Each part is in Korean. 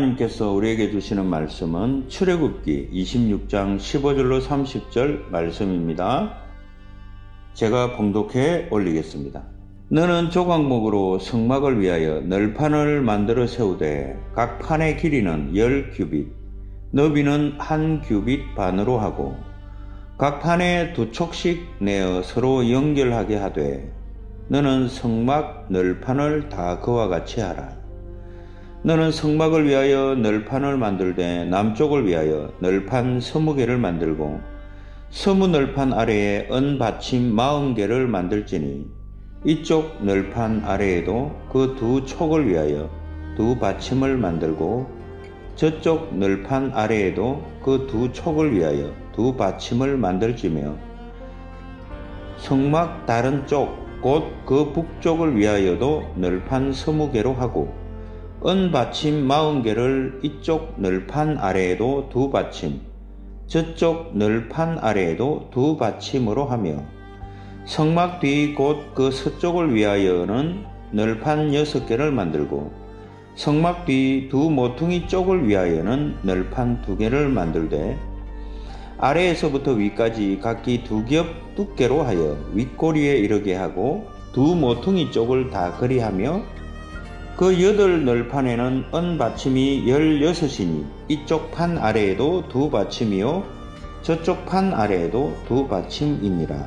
하나님께서 우리에게 주시는 말씀은 출애굽기 26장 15절로 30절 말씀입니다. 제가 봉독해 올리겠습니다. 너는 조각목으로 성막을 위하여 널판을 만들어 세우되 각 판의 길이는 10규빗, 너비는 1규빗 반으로 하고 각 판에 2촉씩 내어 서로 연결하게 하되 너는 성막 널판을 다 그와 같이 하라. 너는 성막을 위하여 널판을 만들되 남쪽을 위하여 널판 20개를 만들고 서무 널판 아래에 은받침 40개를 만들지니 이쪽 널판 아래에도 그 2촉을 위하여 2받침을 만들고 저쪽 널판 아래에도 그 2촉을 위하여 2받침을 만들지며 성막 다른 쪽 곧 그 북쪽을 위하여도 널판 20개로 하고 은받침 40개를 이쪽 널판 아래에도 2받침, 저쪽 널판 아래에도 2받침으로 하며 성막 뒤 곧 그 서쪽을 위하여는 널판 6개를 만들고 성막 뒤 2 모퉁이 쪽을 위하여는 널판 2개를 만들되 아래에서부터 위까지 각기 2겹 두께로 하여 윗꼬리에 이르게 하고 2 모퉁이 쪽을 다 그리하며 그 8널판에는 은받침이 16이니 이쪽 판 아래에도 2받침이요 저쪽 판 아래에도 2받침이니라.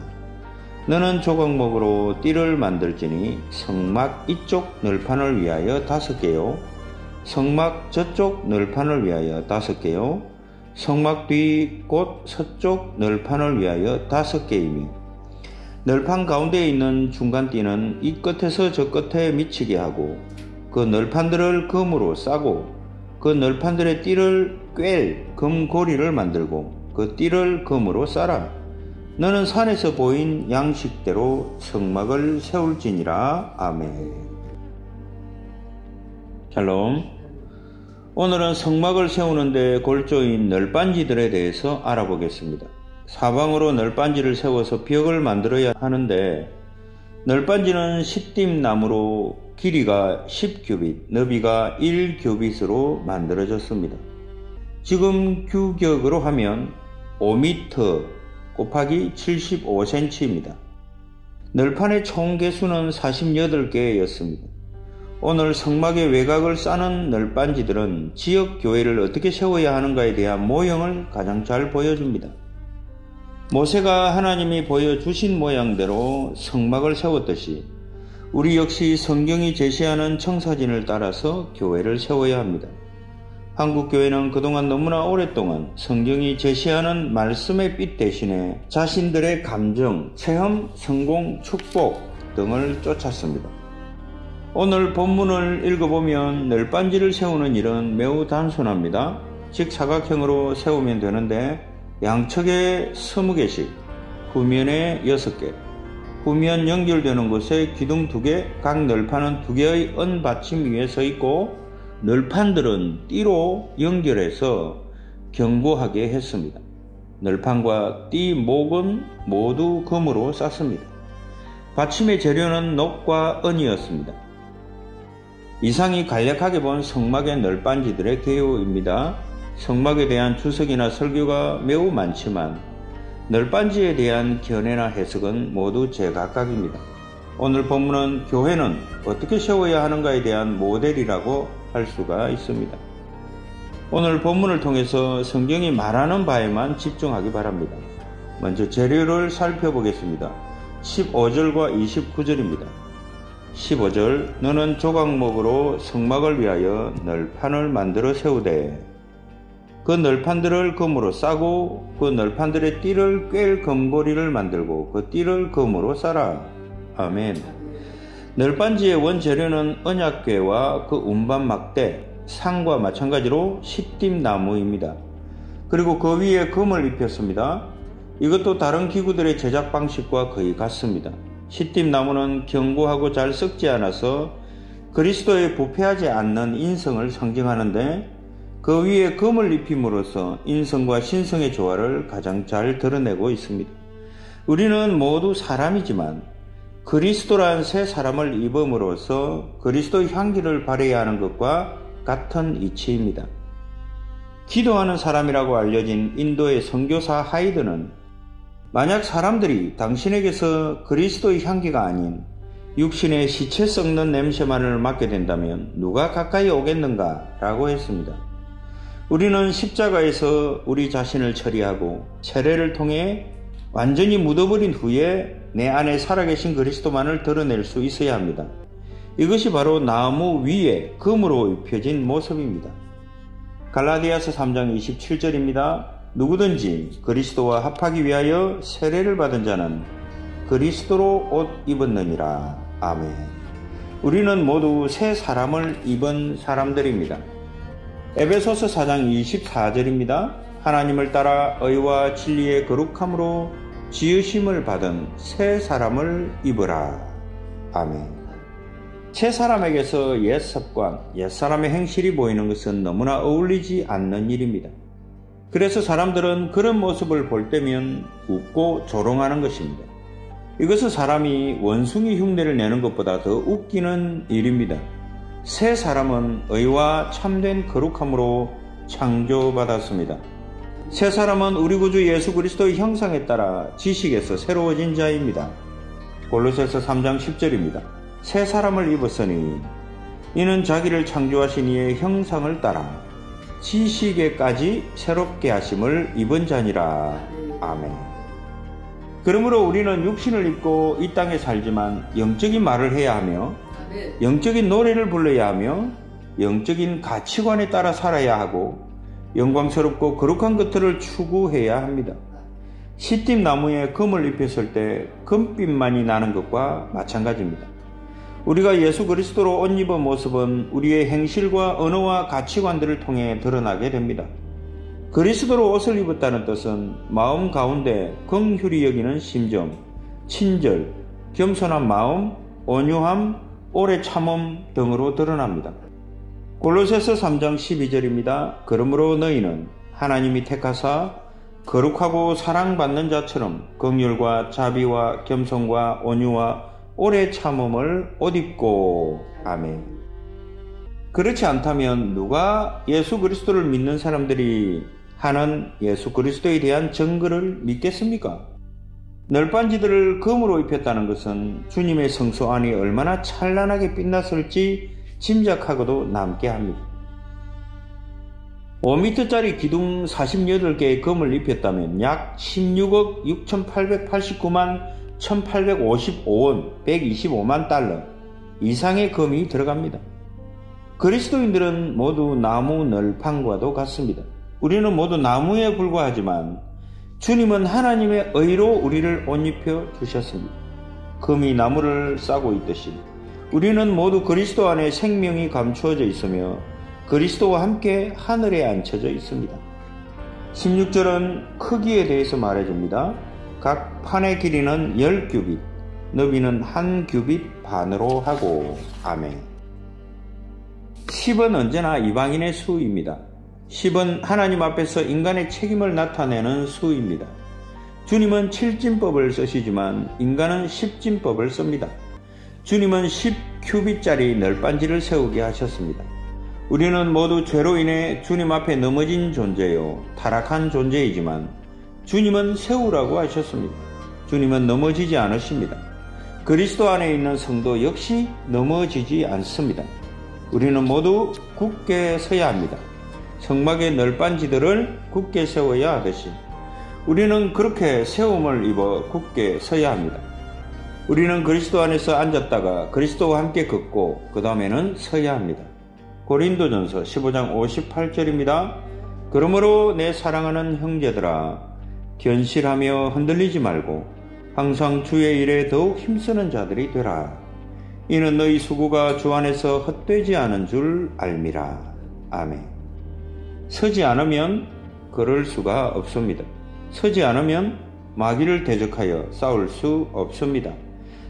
너는 조각목으로 띠를 만들지니 성막 이쪽 널판을 위하여 5개요 성막 저쪽 널판을 위하여 5개요 성막 뒤 곧 서쪽 널판을 위하여 5개이며 널판 가운데에 있는 중간띠는 이 끝에서 저 끝에 미치게 하고 그 널판들을 금으로 싸고 그 널판들의 띠를 꿰 금고리를 만들고 그 띠를 금으로 싸라. 너는 산에서 보인 양식대로 성막을 세울지니라. 아멘. 샬롬. 오늘은 성막을 세우는데 골조인 널빤지들에 대해서 알아보겠습니다. 사방으로 널빤지를 세워서 벽을 만들어야 하는데 널빤지는 시띠나무로 길이가 10규빗, 너비가 1규빗으로 만들어졌습니다. 지금 규격으로 하면 5m 곱하기 75cm입니다. 널판의 총 개수는 48개였습니다. 오늘 성막의 외곽을 싸는 널빤지들은 지역 교회를 어떻게 세워야 하는가에 대한 모형을 가장 잘 보여줍니다. 모세가 하나님이 보여주신 모양대로 성막을 세웠듯이 우리 역시 성경이 제시하는 청사진을 따라서 교회를 세워야 합니다. 한국교회는 그동안 너무나 오랫동안 성경이 제시하는 말씀의 빛 대신에 자신들의 감정, 체험, 성공, 축복 등을 쫓았습니다. 오늘 본문을 읽어보면 널빤지를 세우는 일은 매우 단순합니다. 즉 사각형으로 세우면 되는데 양측에 20개씩, 후면에 6개, 후면 연결되는 곳에 기둥 2개, 각 널판은 2개의 은받침 위에 서 있고 널판들은 띠로 연결해서 견고하게 했습니다. 널판과 띠 목은 모두 금으로 쌌습니다. 받침의 재료는 녹과 은이었습니다. 이상이 간략하게 본 성막의 널빤지들의 개요입니다. 성막에 대한 주석이나 설교가 매우 많지만 널빤지에 대한 견해나 해석은 모두 제각각입니다. 오늘 본문은 교회는 어떻게 세워야 하는가에 대한 모델이라고 할 수가 있습니다. 오늘 본문을 통해서 성경이 말하는 바에만 집중하기 바랍니다. 먼저 재료를 살펴보겠습니다. 15절과 29절입니다. 15절 너는 조각목으로 성막을 위하여 널판을 만들어 세우되 그 널판들을 금으로 싸고 그 널판들의 띠를 꿰 금고리를 만들고 그 띠를 금으로 싸라. 아멘. 널빤지의 원재료는 언약궤와 그 운반 막대, 상과 마찬가지로 시띠나무입니다. 그리고 그 위에 금을 입혔습니다. 이것도 다른 기구들의 제작 방식과 거의 같습니다. 시띠나무는 견고하고 잘 썩지 않아서 그리스도의 부패하지 않는 인성을 상징하는데 그 위에 금을 입힘으로써 인성과 신성의 조화를 가장 잘 드러내고 있습니다. 우리는 모두 사람이지만 그리스도란 새 사람을 입음으로써 그리스도의 향기를 발해야 하는 것과 같은 이치입니다. 기도하는 사람이라고 알려진 인도의 선교사 하이드는 만약 사람들이 당신에게서 그리스도의 향기가 아닌 육신의 시체 썩는 냄새만을 맡게 된다면 누가 가까이 오겠는가? 라고 했습니다. 우리는 십자가에서 우리 자신을 처리하고 세례를 통해 완전히 묻어버린 후에 내 안에 살아계신 그리스도만을 드러낼 수 있어야 합니다. 이것이 바로 나무 위에 금으로 입혀진 모습입니다. 갈라디아서 3장 27절입니다. 누구든지 그리스도와 합하기 위하여 세례를 받은 자는 그리스도로 옷 입었느니라. 아멘. 우리는 모두 새 사람을 입은 사람들입니다. 에베소서 4장 24절입니다. 하나님을 따라 의와 진리의 거룩함으로 지으심을 받은 새 사람을 입으라. 아멘. 새 사람에게서 옛 습관, 옛 사람의 행실이 보이는 것은 너무나 어울리지 않는 일입니다. 그래서 사람들은 그런 모습을 볼 때면 웃고 조롱하는 것입니다. 이것은 사람이 원숭이 흉내를 내는 것보다 더 웃기는 일입니다. 새 사람은 의와 참된 거룩함으로 창조받았습니다. 새 사람은 우리 구주 예수 그리스도의 형상에 따라 지식에서 새로워진 자입니다. 골로새서 3장 10절입니다. 새 사람을 입었으니 이는 자기를 창조하신 이의 형상을 따라 지식에까지 새롭게 하심을 입은 자니라. 아멘. 그러므로 우리는 육신을 입고 이 땅에 살지만 영적인 말을 해야 하며 영적인 노래를 불러야 하며 영적인 가치관에 따라 살아야 하고 영광스럽고 거룩한 것들을 추구해야 합니다. 시띠 나무에 금을 입혔을 때 금빛만이 나는 것과 마찬가지입니다. 우리가 예수 그리스도로 옷 입은 모습은 우리의 행실과 언어와 가치관들을 통해 드러나게 됩니다. 그리스도로 옷을 입었다는 뜻은 마음 가운데 긍휼히 여기는 심정, 친절, 겸손한 마음, 온유함, 오래 참음 등으로 드러납니다. 골로새서 3장 12절입니다. 그러므로 너희는 하나님이 택하사 거룩하고 사랑받는 자처럼 긍휼과 자비와 겸손과 온유와 오래 참음을 옷 입고. 아멘. 그렇지 않다면 누가 예수 그리스도를 믿는 사람들이 하는 예수 그리스도에 대한 증거를 믿겠습니까? 널빤지들을 금으로 입혔다는 것은 주님의 성소 안이 얼마나 찬란하게 빛났을지 짐작하고도 남게 합니다. 5m짜리 기둥 48개의 금을 입혔다면 약 16억 6,889만 1855원 125만 달러 이상의 금이 들어갑니다. 그리스도인들은 모두 나무 널판과도 같습니다. 우리는 모두 나무에 불과하지만 주님은 하나님의 의로 우리를 옷 입혀 주셨습니다. 금이 나무를 싸고 있듯이 우리는 모두 그리스도 안에 생명이 감추어져 있으며 그리스도와 함께 하늘에 앉혀져 있습니다. 16절은 크기에 대해서 말해줍니다. 각 판의 길이는 10규빗, 너비는 1규빗 반으로 하고. 아멘. 10은 언제나 이방인의 수입니다. 10은 하나님 앞에서 인간의 책임을 나타내는 수입니다. 주님은 7진법을 쓰시지만 인간은 10진법을 씁니다. 주님은 10규빗짜리 널빤지를 세우게 하셨습니다. 우리는 모두 죄로 인해 주님 앞에 넘어진 존재요, 타락한 존재이지만 주님은 세우라고 하셨습니다. 주님은 넘어지지 않으십니다. 그리스도 안에 있는 성도 역시 넘어지지 않습니다. 우리는 모두 굳게 서야 합니다. 성막의 널빤지들을 굳게 세워야 하듯이 우리는 그렇게 세움을 입어 굳게 서야 합니다. 우리는 그리스도 안에서 앉았다가 그리스도와 함께 걷고 그 다음에는 서야 합니다. 고린도전서 15장 58절입니다. 그러므로 내 사랑하는 형제들아, 견실하며 흔들리지 말고 항상 주의 일에 더욱 힘쓰는 자들이 되라. 이는 너희 수고가 주 안에서 헛되지 않은 줄 알미라. 아멘. 서지 않으면 걸을 수가 없습니다. 서지 않으면 마귀를 대적하여 싸울 수 없습니다.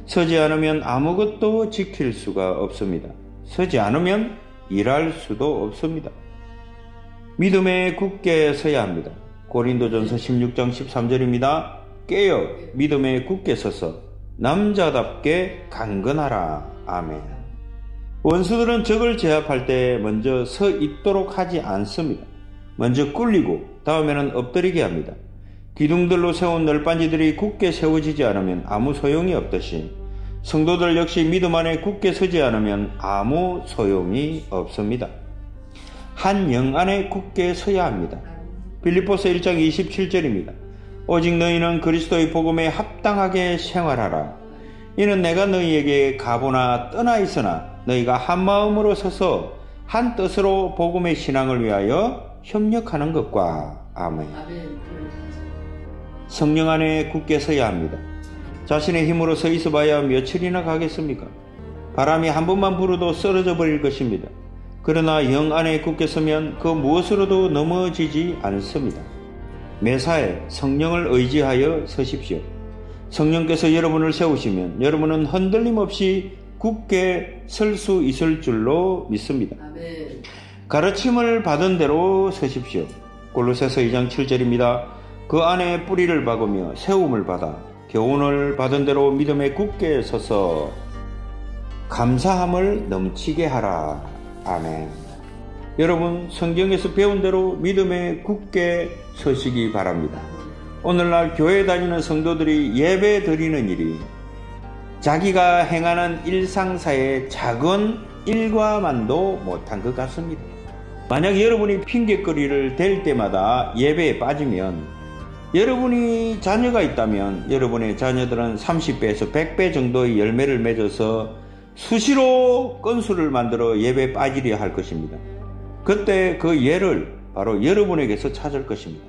서지 않으면 아무것도 지킬 수가 없습니다. 서지 않으면 일할 수도 없습니다. 믿음에 굳게 서야 합니다. 고린도전서 16장 13절입니다. 깨어 믿음에 굳게 서서 남자답게 강건하라. 아멘. 원수들은 적을 제압할 때 먼저 서 있도록 하지 않습니다. 먼저 꿀리고 다음에는 엎드리게 합니다. 기둥들로 세운 널빤지들이 굳게 세워지지 않으면 아무 소용이 없듯이 성도들 역시 믿음 안에 굳게 서지 않으면 아무 소용이 없습니다. 한 영 안에 굳게 서야 합니다. 빌립보서 1장 27절입니다. 오직 너희는 그리스도의 복음에 합당하게 생활하라. 이는 내가 너희에게 가보나 떠나 있으나 너희가 한 마음으로 서서 한 뜻으로 복음의 신앙을 위하여 협력하는 것과. 아멘. 성령 안에 굳게 서야 합니다. 자신의 힘으로 서 있어봐야 며칠이나 가겠습니까? 바람이 한 번만 불어도 쓰러져 버릴 것입니다. 그러나 영 안에 굳게 서면 그 무엇으로도 넘어지지 않습니다. 매사에 성령을 의지하여 서십시오. 성령께서 여러분을 세우시면 여러분은 흔들림 없이 굳게 설 수 있을 줄로 믿습니다. 아멘. 가르침을 받은 대로 서십시오. 골로새서 2장 7절입니다. 그 안에 뿌리를 박으며 세움을 받아 교훈을 받은 대로 믿음에 굳게 서서 감사함을 넘치게 하라. 아멘. 여러분, 성경에서 배운 대로 믿음에 굳게 서시기 바랍니다. 오늘날 교회 다니는 성도들이 예배 드리는 일이 자기가 행하는 일상사의 작은 일과만도 못한 것 같습니다. 만약 여러분이 핑곗거리를 댈 때마다 예배에 빠지면, 여러분이 자녀가 있다면 여러분의 자녀들은 30배에서 100배 정도의 열매를 맺어서 수시로 건수를 만들어 예배에 빠지려 할 것입니다. 그때 그 예를 바로 여러분에게서 찾을 것입니다.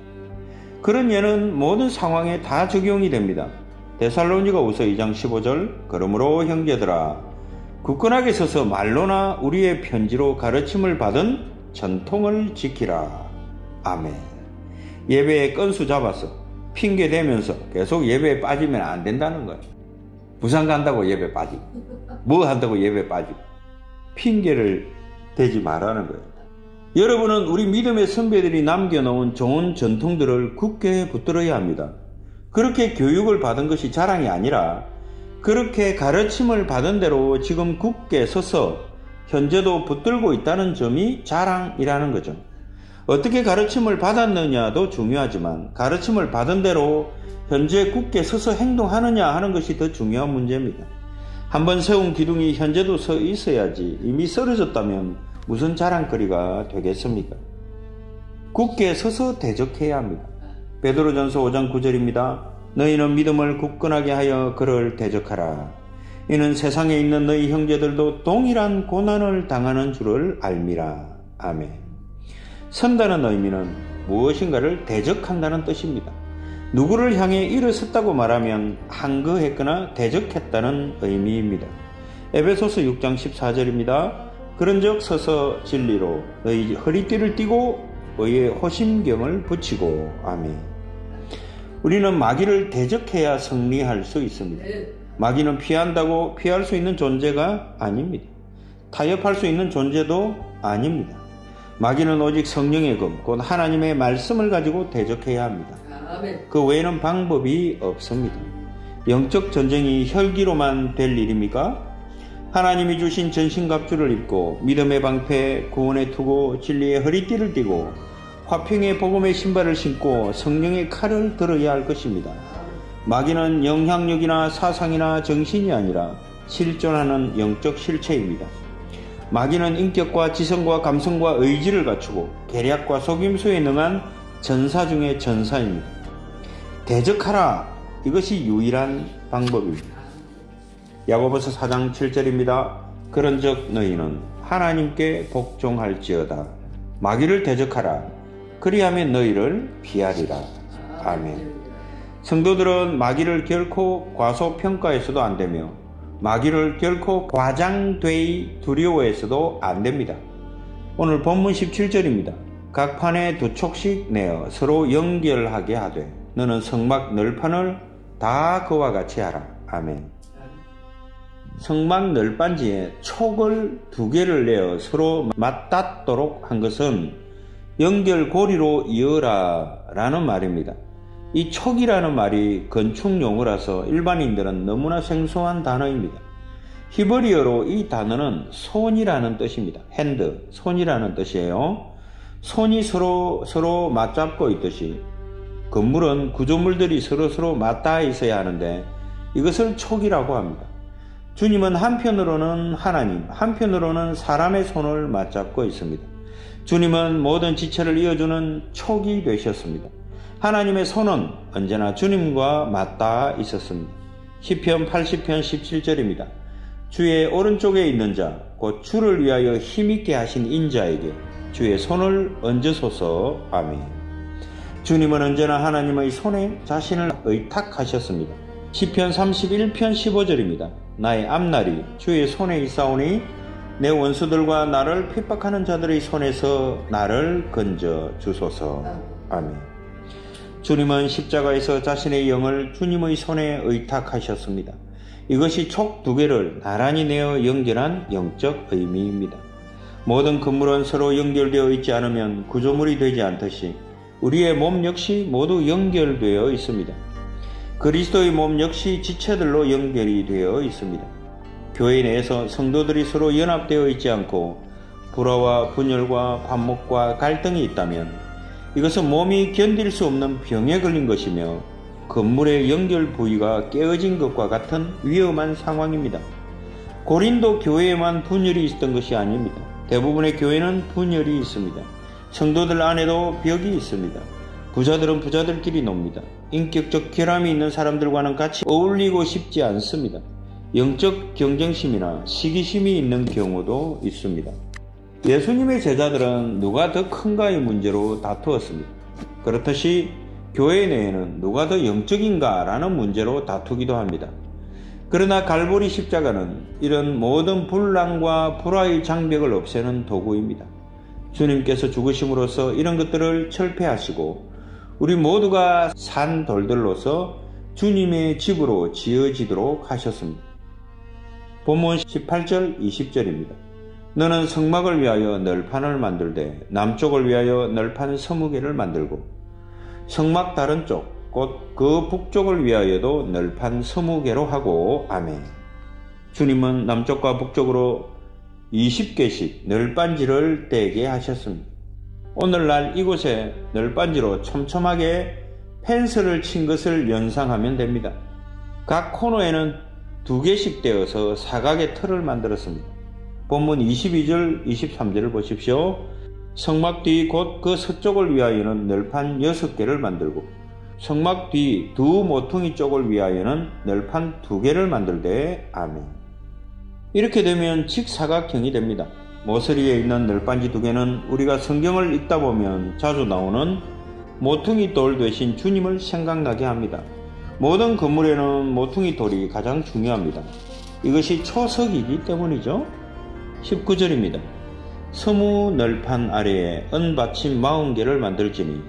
그런 예는 모든 상황에 다 적용이 됩니다. 데살로니가후서 2장 15절, 그러므로 형제들아 굳건하게 서서 말로나 우리의 편지로 가르침을 받은 전통을 지키라. 아멘. 예배에 건수 잡아서 핑계 대면서 계속 예배에 빠지면 안 된다는 거예요. 부산 간다고 예배 빠지고 뭐 한다고 예배 빠지고 핑계를 대지 말라는 거예요. 여러분은 우리 믿음의 선배들이 남겨놓은 좋은 전통들을 굳게 붙들어야 합니다. 그렇게 교육을 받은 것이 자랑이 아니라 그렇게 가르침을 받은 대로 지금 굳게 서서 현재도 붙들고 있다는 점이 자랑이라는 거죠. 어떻게 가르침을 받았느냐도 중요하지만 가르침을 받은 대로 현재 굳게 서서 행동하느냐 하는 것이 더 중요한 문제입니다. 한번 세운 기둥이 현재도 서 있어야지 이미 쓰러졌다면 무슨 자랑거리가 되겠습니까? 굳게 서서 대적해야 합니다. 베드로전서 5장 9절입니다. 너희는 믿음을 굳건하게 하여 그를 대적하라. 이는 세상에 있는 너희 형제들도 동일한 고난을 당하는 줄을 알미라. 아멘. 선다는 의미는 무엇인가를 대적한다는 뜻입니다. 누구를 향해 일어섰다고 말하면 항거했거나 대적했다는 의미입니다. 에베소서 6장 14절입니다. 그런즉 서서 진리로 너희 허리띠를 띠고 의의 호심경을 붙이고. 아멘. 우리는 마귀를 대적해야 승리할 수 있습니다. 마귀는 피한다고 피할 수 있는 존재가 아닙니다. 타협할 수 있는 존재도 아닙니다. 마귀는 오직 성령의 검, 곧 하나님의 말씀을 가지고 대적해야 합니다. 그 외에는 방법이 없습니다. 영적 전쟁이 혈기로만 될 일입니까? 하나님이 주신 전신갑주를 입고 믿음의 방패, 구원의 투구, 진리의 허리띠를 띠고 화평의 복음의 신발을 신고 성령의 칼을 들어야 할 것입니다. 마귀는 영향력이나 사상이나 정신이 아니라 실존하는 영적 실체입니다. 마귀는 인격과 지성과 감성과 의지를 갖추고 계략과 속임수에 능한 전사 중의 전사입니다. 대적하라, 이것이 유일한 방법입니다. 야고보서 4장 7절입니다. 그런즉 너희는 하나님께 복종할지어다. 마귀를 대적하라. 그리하면 너희를 피하리라. 아멘. 성도들은 마귀를 결코 과소평가해서도 안 되며 마귀를 결코 과장되이 두려워해서도 안 됩니다. 오늘 본문 17절입니다. 각 판에 2촉씩 내어 서로 연결하게 하되 너는 성막 널판을 다 그와 같이 하라. 아멘. 성막 널빤지에 촉을 2개를 내어 서로 맞닿도록 한 것은 연결고리로 이어라 라는 말입니다. 이 촉이라는 말이 건축 용어라서 일반인들은 너무나 생소한 단어입니다. 히브리어로 이 단어는 손이라는 뜻입니다. 핸드, 손이라는 뜻이에요. 손이 서로 맞잡고 있듯이 건물은 구조물들이 서로 맞닿아 있어야 하는데 이것을 촉이라고 합니다. 주님은 한편으로는 하나님, 한편으로는 사람의 손을 맞잡고 있습니다. 주님은 모든 지체를 이어주는 촉이 되셨습니다. 하나님의 손은 언제나 주님과 맞닿아 있었습니다. 시편 80편 17절입니다. 주의 오른쪽에 있는 자, 곧 주를 위하여 힘있게 하신 인자에게 주의 손을 얹으소서. 아멘. 주님은 언제나 하나님의 손에 자신을 의탁하셨습니다. 시편 31편 15절입니다. 나의 앞날이 주의 손에 있사오니 내 원수들과 나를 핍박하는 자들의 손에서 나를 건져 주소서. 아멘. 주님은 십자가에서 자신의 영을 주님의 손에 의탁하셨습니다. 이것이 촉 두 개를 나란히 내어 연결한 영적 의미입니다. 모든 건물은 서로 연결되어 있지 않으면 구조물이 되지 않듯이 우리의 몸 역시 모두 연결되어 있습니다. 그리스도의 몸 역시 지체들로 연결이 되어 있습니다. 교회 내에서 성도들이 서로 연합되어 있지 않고 불화와 분열과 반목과 갈등이 있다면 이것은 몸이 견딜 수 없는 병에 걸린 것이며 건물의 연결 부위가 깨어진 것과 같은 위험한 상황입니다. 고린도 교회에만 분열이 있었던 것이 아닙니다. 대부분의 교회는 분열이 있습니다. 성도들 안에도 벽이 있습니다. 부자들은 부자들끼리 놉니다. 인격적 결함이 있는 사람들과는 같이 어울리고 싶지 않습니다. 영적 경쟁심이나 시기심이 있는 경우도 있습니다. 예수님의 제자들은 누가 더 큰가의 문제로 다투었습니다. 그렇듯이 교회 내에는 누가 더 영적인가 라는 문제로 다투기도 합니다. 그러나 갈보리 십자가는 이런 모든 분란과 불화의 장벽을 없애는 도구입니다. 주님께서 죽으심으로써 이런 것들을 철폐하시고 우리 모두가 산 돌들로서 주님의 집으로 지어지도록 하셨습니다. 본문 18절 20절입니다. 너는 성막을 위하여 널판을 만들되 남쪽을 위하여 널판 20개를 만들고 성막 다른 쪽 곧 그 북쪽을 위하여도 널판 20개로 하고. 아멘. 주님은 남쪽과 북쪽으로 20개씩 널빤지를 떼게 하셨습니다. 오늘날 이곳에 널빤지로 촘촘하게 펜스를 친 것을 연상하면 됩니다. 각 코너에는 2개씩 떼어서 사각의 틀을 만들었습니다. 본문 22절 23절을 보십시오. 성막 뒤 곧 그 서쪽을 위하여는 널판 6개를 만들고 성막 뒤 두 모퉁이 쪽을 위하여는 널판 2개를 만들되. 아멘. 이렇게 되면 직사각형이 됩니다. 모서리에 있는 널빤지 2개는 우리가 성경을 읽다 보면 자주 나오는 모퉁이 돌 대신 주님을 생각나게 합니다. 모든 건물에는 모퉁이 돌이 가장 중요합니다. 이것이 초석이기 때문이죠. 19절입니다. 서무 널판 아래에 은받침 40개를 만들지니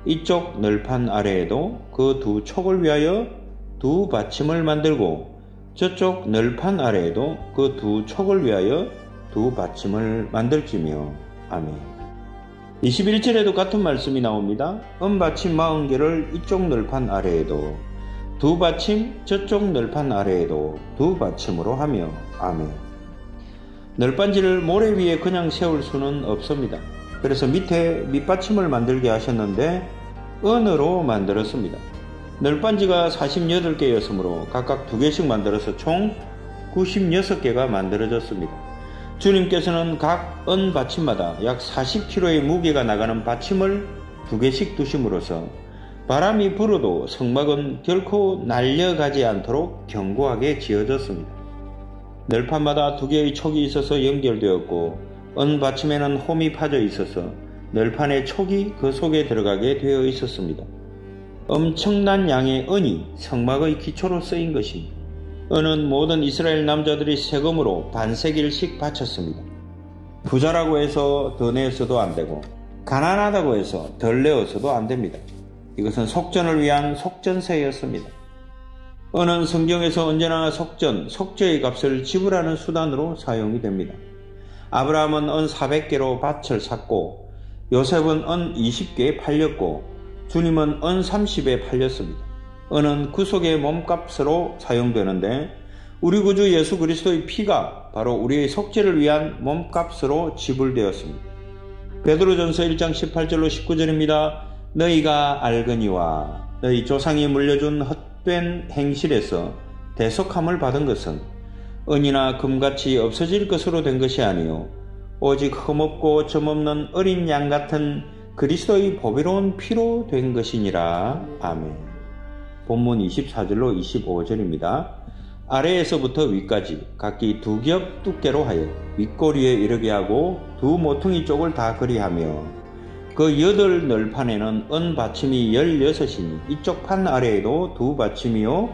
이쪽 널판 아래에도 그 두 촉을 위하여 두 받침을 만들고 저쪽 널판 아래에도 그 두 촉을 위하여 두 받침을 만들지며. 아멘. 21절에도 같은 말씀이 나옵니다. 은받침 40개를 이쪽 널판 아래에도 두 받침 저쪽 널판 아래에도 두 받침으로 하며. 아멘. 널빤지를 모래 위에 그냥 세울 수는 없습니다. 그래서 밑에 밑받침을 만들게 하셨는데 은으로 만들었습니다. 널빤지가 48개였으므로 각각 2개씩 만들어서 총 96개가 만들어졌습니다. 주님께서는 각 은 받침마다 약 40kg의 무게가 나가는 받침을 2개씩 두심으로써 바람이 불어도 성막은 결코 날려가지 않도록 견고하게 지어졌습니다. 널판마다 2개의 촉이 있어서 연결되었고 은 받침에는 홈이 파져 있어서 널판의 촉이 그 속에 들어가게 되어 있었습니다. 엄청난 양의 은이 성막의 기초로 쓰인 것입니다. 은은 모든 이스라엘 남자들이 세금으로 반세겔씩 바쳤습니다. 부자라고 해서 더 내어서도 안되고 가난하다고 해서 덜 내어서도 안됩니다. 이것은 속전을 위한 속전세였습니다. 은은 성경에서 언제나 속죄의 값을 지불하는 수단으로 사용이 됩니다. 아브라함은 은 400개로 밭을 샀고 요셉은 은 20개에 팔렸고 주님은 은 30에 팔렸습니다. 은은 구속의 몸값으로 사용되는데 우리 구주 예수 그리스도의 피가 바로 우리의 속죄를 위한 몸값으로 지불되었습니다. 베드로전서 1장 18절로 19절입니다. 너희가 알거니와 너희 조상이 물려준 헛된 행실에서 대속함을 받은 것은 은이나 금같이 없어질 것으로 된 것이 아니요 오직 흠없고 점없는 어린 양 같은 그리스도의 보배로운 피로 된 것이니라. 아멘. 본문 24절로 25절입니다. 아래에서부터 위까지 각기 2겹 두께로 하여 윗꼬리에 이르게 하고 2 모퉁이 쪽을 다 그리하며 그 8 널판에는 은 받침이 16이니 이쪽 판 아래에도 2 받침이요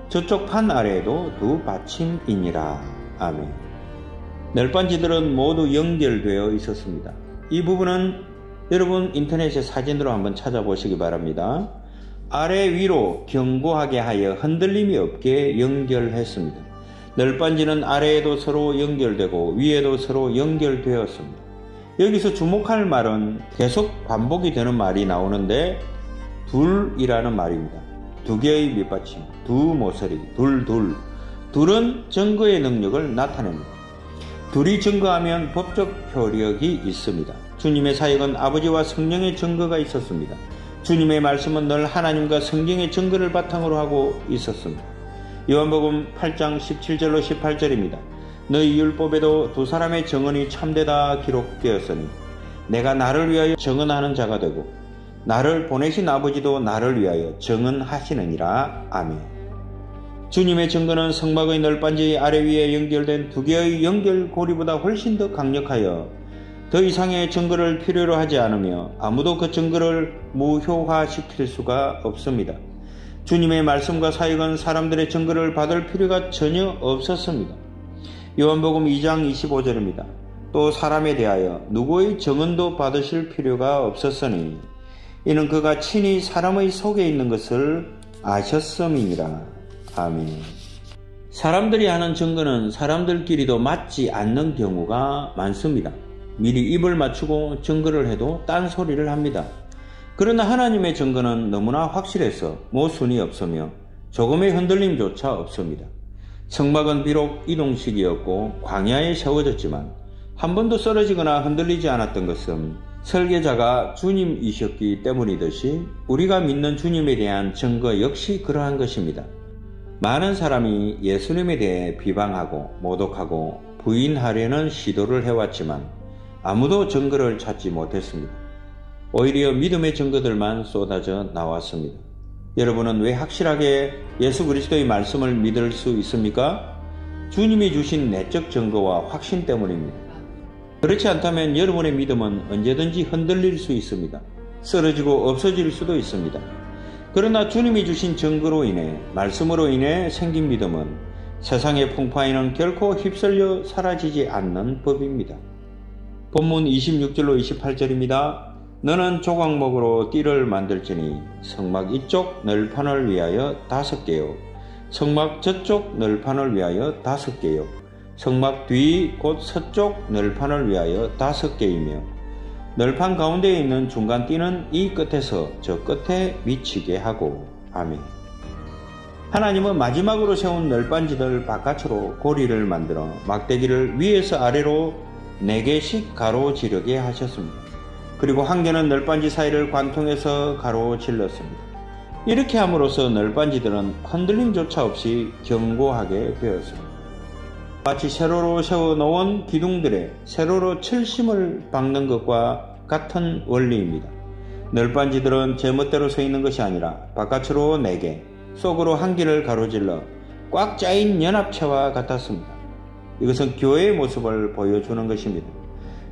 저쪽 판 아래에도 2 받침이니라. 아멘. 널판지들은 모두 연결되어 있었습니다. 이 부분은 여러분 인터넷에 사진으로 한번 찾아보시기 바랍니다. 아래 위로 견고하게 하여 흔들림이 없게 연결했습니다. 널빤지는 아래에도 서로 연결되고 위에도 서로 연결되었습니다. 여기서 주목할 말은 계속 반복이 되는 말이 나오는데 둘이라는 말입니다. 2개의 밑받침, 2 모서리, 둘은 증거의 능력을 나타냅니다. 둘이 증거하면 법적 효력이 있습니다. 주님의 사역은 아버지와 성령의 증거가 있었습니다. 주님의 말씀은 늘 하나님과 성경의 증거를 바탕으로 하고 있었습니다. 요한복음 8장 17절로 18절입니다. 너희 율법에도 2 사람의 증언이 참되다 기록되었으니 내가 나를 위하여 증언하는 자가 되고 나를 보내신 아버지도 나를 위하여 증언하시느니라. 아멘. 주님의 증거는 성막의 널빤지 아래 위에 연결된 2개의 연결고리보다 훨씬 더 강력하여 더 이상의 증거를 필요로 하지 않으며 아무도 그 증거를 무효화시킬 수가 없습니다. 주님의 말씀과 사역은 사람들의 증거를 받을 필요가 전혀 없었습니다. 요한복음 2장 25절입니다. 또 사람에 대하여 누구의 증언도 받으실 필요가 없었으니 이는 그가 친히 사람의 속에 있는 것을 아셨음이니라. 아멘. 사람들이 하는 증거는 사람들끼리도 맞지 않는 경우가 많습니다. 미리 입을 맞추고 증거를 해도 딴소리를 합니다. 그러나 하나님의 증거는 너무나 확실해서 모순이 없으며 조금의 흔들림조차 없습니다. 성막은 비록 이동식이었고 광야에 세워졌지만 한 번도 쓰러지거나 흔들리지 않았던 것은 설계자가 주님이셨기 때문이듯이 우리가 믿는 주님에 대한 증거 역시 그러한 것입니다. 많은 사람이 예수님에 대해 비방하고 모독하고 부인하려는 시도를 해왔지만 아무도 증거를 찾지 못했습니다. 오히려 믿음의 증거들만 쏟아져 나왔습니다. 여러분은 왜 확실하게 예수 그리스도의 말씀을 믿을 수 있습니까? 주님이 주신 내적 증거와 확신 때문입니다. 그렇지 않다면 여러분의 믿음은 언제든지 흔들릴 수 있습니다. 쓰러지고 없어질 수도 있습니다. 그러나 주님이 주신 증거로 인해 말씀으로 인해 생긴 믿음은 세상의 풍파에는 결코 휩쓸려 사라지지 않는 법입니다. 본문 26절로 28절입니다. 너는 조각목으로 띠를 만들지니 성막 이쪽 널판을 위하여 5개요 성막 저쪽 널판을 위하여 5개요 성막 뒤 곧 서쪽 널판을 위하여 5개이며 널판 가운데에 있는 중간 띠는 이 끝에서 저 끝에 미치게 하고. 아멘. 하나님은 마지막으로 세운 널빤지들 바깥으로 고리를 만들어 막대기를 위에서 아래로 4개씩 가로지르게 하셨습니다. 그리고 한 개는 널빤지 사이를 관통해서 가로질렀습니다. 이렇게 함으로써 널빤지들은 흔들림조차 없이 견고하게 되었습니다. 마치 세로로 세워놓은 기둥들에 세로로 철심을 박는 것과 같은 원리입니다. 널빤지들은 제멋대로 서 있는 것이 아니라 바깥으로 4개, 속으로 1개를 가로질러 꽉 짜인 연합체와 같았습니다. 이것은 교회의 모습을 보여주는 것입니다.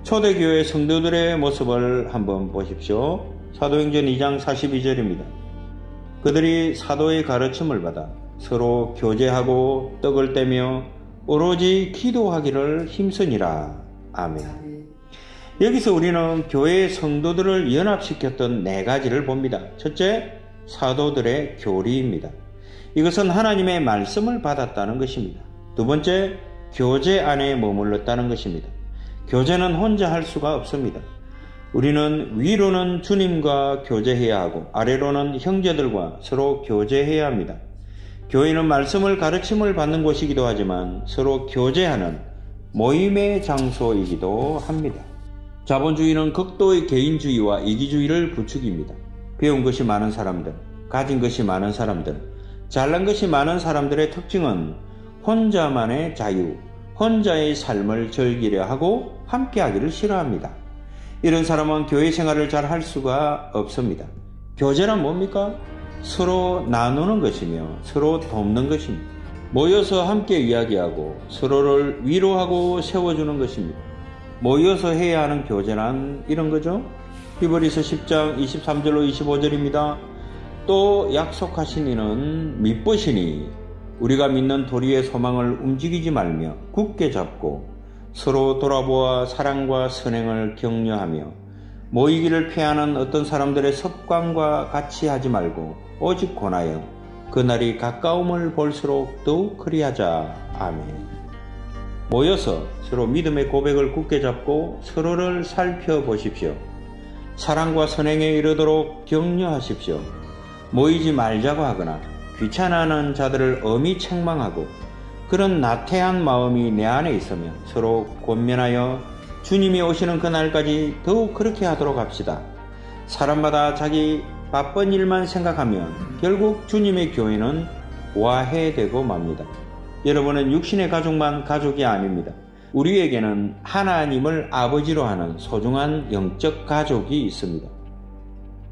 초대교회 성도들의 모습을 한번 보십시오. 사도행전 2장 42절입니다. 그들이 사도의 가르침을 받아 서로 교제하고 떡을 떼며 오로지 기도하기를 힘쓰니라. 아멘. 여기서 우리는 교회의 성도들을 연합시켰던 4가지를 봅니다. 첫째, 사도들의 교리입니다. 이것은 하나님의 말씀을 받았다는 것입니다. 두 번째, 교제 안에 머물렀다는 것입니다. 교제는 혼자 할 수가 없습니다. 우리는 위로는 주님과 교제해야 하고 아래로는 형제들과 서로 교제해야 합니다. 교회는 말씀을 가르침을 받는 곳이기도 하지만 서로 교제하는 모임의 장소이기도 합니다. 자본주의는 극도의 개인주의와 이기주의를 부추깁니다. 배운 것이 많은 사람들, 가진 것이 많은 사람들, 잘난 것이 많은 사람들의 특징은 혼자만의 자유, 혼자의 삶을 즐기려 하고 함께하기를 싫어합니다. 이런 사람은 교회 생활을 잘 할 수가 없습니다. 교제란 뭡니까? 서로 나누는 것이며 서로 돕는 것입니다. 모여서 함께 이야기하고 서로를 위로하고 세워주는 것입니다. 모여서 해야 하는 교제란 이런 거죠. 히브리서 10장 23절로 25절입니다. 또 약속하신 이는 믿으시니 우리가 믿는 도리의 소망을 움직이지 말며 굳게 잡고 서로 돌아보아 사랑과 선행을 격려하며 모이기를 피하는 어떤 사람들의 습관과 같이 하지 말고 오직 권하여 그날이 가까움을 볼수록 더욱 그리하자. 아멘. 모여서 서로 믿음의 고백을 굳게 잡고 서로를 살펴보십시오. 사랑과 선행에 이르도록 격려하십시오. 모이지 말자고 하거나 귀찮아하는 자들을 엄히 책망하고 그런 나태한 마음이 내 안에 있으면 서로 권면하여 주님이 오시는 그날까지 더욱 그렇게 하도록 합시다. 사람마다 자기 바쁜 일만 생각하면 결국 주님의 교회는 와해되고 맙니다. 여러분은 육신의 가족만 가족이 아닙니다. 우리에게는 하나님을 아버지로 하는 소중한 영적 가족이 있습니다.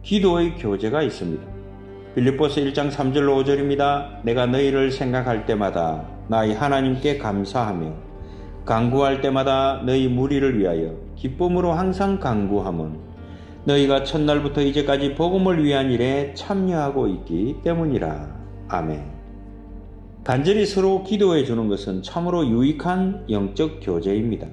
기도의 교제가 있습니다. 빌립보서 1장 3절로 5절입니다. 내가 너희를 생각할 때마다 나의 하나님께 감사하며 간구할 때마다 너희 무리를 위하여 기쁨으로 항상 간구함은 너희가 첫날부터 이제까지 복음을 위한 일에 참여하고 있기 때문이라. 아멘. 간절히 서로 기도해 주는 것은 참으로 유익한 영적 교제입니다.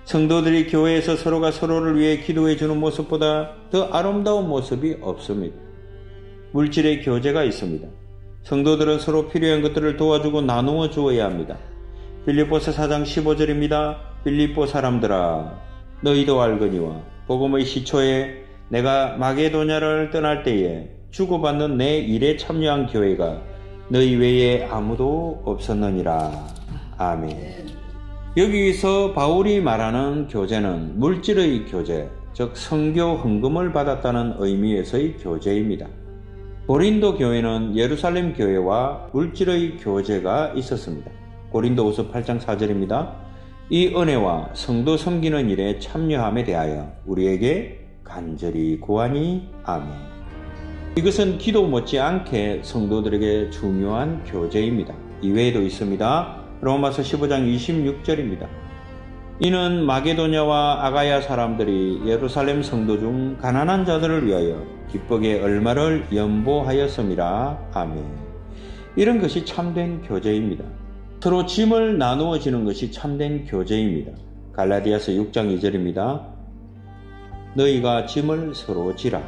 성도들이 교회에서 서로가 서로를 위해 기도해 주는 모습보다 더 아름다운 모습이 없습니다. 물질의 교제가 있습니다. 성도들은 서로 필요한 것들을 도와주고 나누어 주어야 합니다. 빌립보서 4장 15절입니다. 빌립보 사람들아 너희도 알거니와 복음의 시초에 내가 마게도냐를 떠날 때에 주고받는 내 일에 참여한 교회가 너희 외에 아무도 없었느니라. 아멘. 여기서 바울이 말하는 교제는 물질의 교제, 즉 선교 헌금을 받았다는 의미에서의 교제입니다. 고린도 교회는 예루살렘 교회와 물질의 교제가 있었습니다. 고린도후서 8장 4절입니다. 이 은혜와 성도 섬기는 일에 참여함에 대하여 우리에게 간절히 구하니. 아멘. 이것은 기도 못지않게 성도들에게 중요한 교제입니다. 이외에도 있습니다. 로마서 15장 26절입니다. 이는 마게도냐와 아가야 사람들이 예루살렘 성도 중 가난한 자들을 위하여 기쁘게 얼마를 연보하였음이라. 아멘. 이런 것이 참된 교제입니다. 서로 짐을 나누어 지는 것이 참된 교제입니다. 갈라디아서 6장 2절입니다. 너희가 짐을 서로 지라.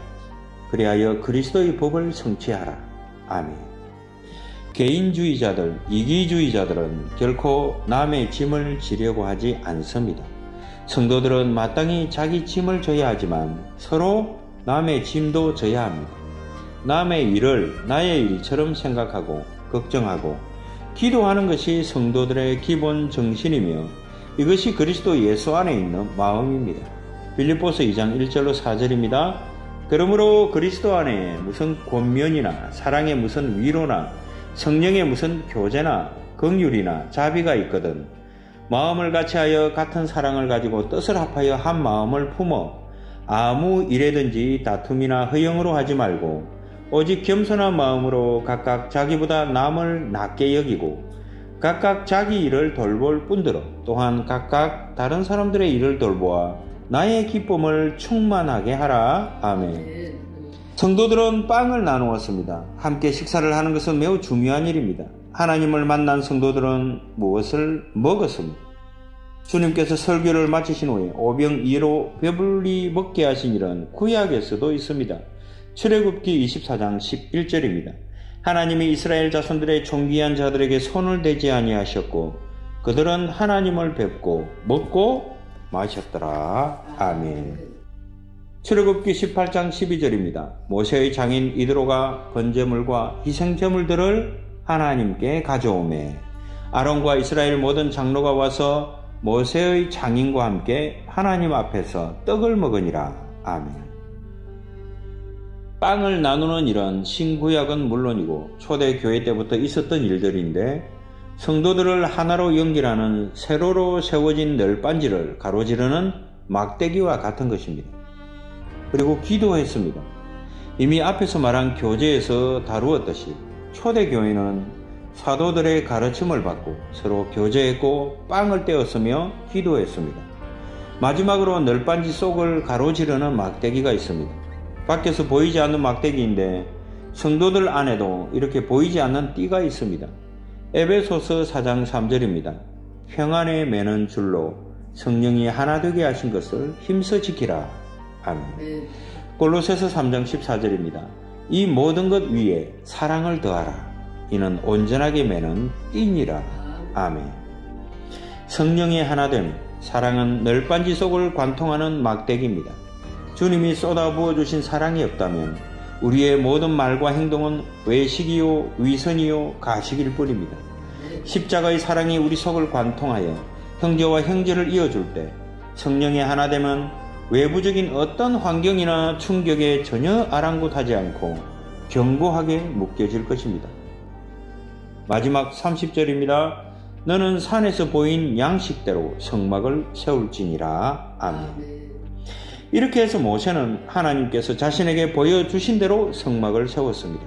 그리하여 그리스도의 법을 성취하라. 아멘. 개인주의자들, 이기주의자들은 결코 남의 짐을 지려고 하지 않습니다. 성도들은 마땅히 자기 짐을 져야 하지만 서로 남의 짐도 져야 합니다. 남의 일을 나의 일처럼 생각하고 걱정하고 기도하는 것이 성도들의 기본 정신이며 이것이 그리스도 예수 안에 있는 마음입니다. 빌립보서 2장 1절로 4절입니다. 그러므로 그리스도 안에 무슨 권면이나 사랑의 무슨 위로나 성령의 무슨 교제나 긍휼이나 자비가 있거든 마음을 같이하여 같은 사랑을 가지고 뜻을 합하여 한 마음을 품어 아무 일에든지 다툼이나 허영으로 하지 말고 오직 겸손한 마음으로 각각 자기보다 남을 낮게 여기고 각각 자기 일을 돌볼 뿐더러 또한 각각 다른 사람들의 일을 돌보아 나의 기쁨을 충만하게 하라. 아멘. 성도들은 빵을 나누었습니다. 함께 식사를 하는 것은 매우 중요한 일입니다. 하나님을 만난 성도들은 무엇을 먹었습니다. 주님께서 설교를 마치신 후에 오병이어로 배불리 먹게 하신 일은 구약에서도 있습니다. 출애굽기 24장 11절입니다. 하나님이 이스라엘 자손들의 존귀한 자들에게 손을 대지 아니하셨고 그들은 하나님을 뵙고 먹고 마셨더라. 아멘. 출애굽기 18장 12절입니다. 모세의 장인 이드로가 번제물과 희생제물들을 하나님께 가져오매 아론과 이스라엘 모든 장로가 와서 모세의 장인과 함께 하나님 앞에서 떡을 먹으니라. 아멘. 빵을 나누는 일은 신구약은 물론이고 초대교회 때부터 있었던 일들인데 성도들을 하나로 연결하는 세로로 세워진 널빤지를 가로지르는 막대기와 같은 것입니다. 그리고 기도했습니다. 이미 앞에서 말한 교제에서 다루었듯이 초대교회는 사도들의 가르침을 받고 서로 교제했고 빵을 떼었으며 기도했습니다. 마지막으로 널빤지 속을 가로지르는 막대기가 있습니다. 밖에서 보이지 않는 막대기인데 성도들 안에도 이렇게 보이지 않는 띠가 있습니다. 에베소서 4장 3절입니다. 평안에 매는 줄로 성령이 하나 되게 하신 것을 힘써 지키라. 아멘. 골로새서 3장 14절입니다. 이 모든 것 위에 사랑을 더하라. 이는 온전하게 매는 띠니라. 아멘. 성령의 하나됨, 사랑은 널빤지 속을 관통하는 막대기입니다. 주님이 쏟아부어 주신 사랑이 없다면 우리의 모든 말과 행동은 외식이요 위선이요 가식일 뿐입니다. 십자가의 사랑이 우리 속을 관통하여 형제와 형제를 이어줄 때 성령의 하나됨은 외부적인 어떤 환경이나 충격에 전혀 아랑곳하지 않고 견고하게 묶여질 것입니다. 마지막 30절입니다. 너는 산에서 보인 양식대로 성막을 세울지니라. 아멘. 이렇게 해서 모세는 하나님께서 자신에게 보여주신 대로 성막을 세웠습니다.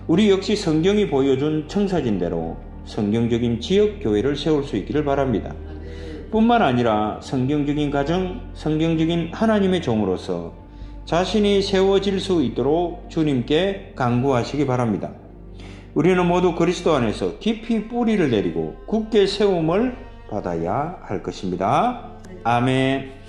우리 역시 성경이 보여준 청사진대로 성경적인 지역교회를 세울 수 있기를 바랍니다. 뿐만 아니라 성경적인 가정, 성경적인 하나님의 종으로서 자신이 세워질 수 있도록 주님께 간구하시기 바랍니다. 우리는 모두 그리스도 안에서 깊이 뿌리를 내리고 굳게 세움을 받아야 할 것입니다. 아멘.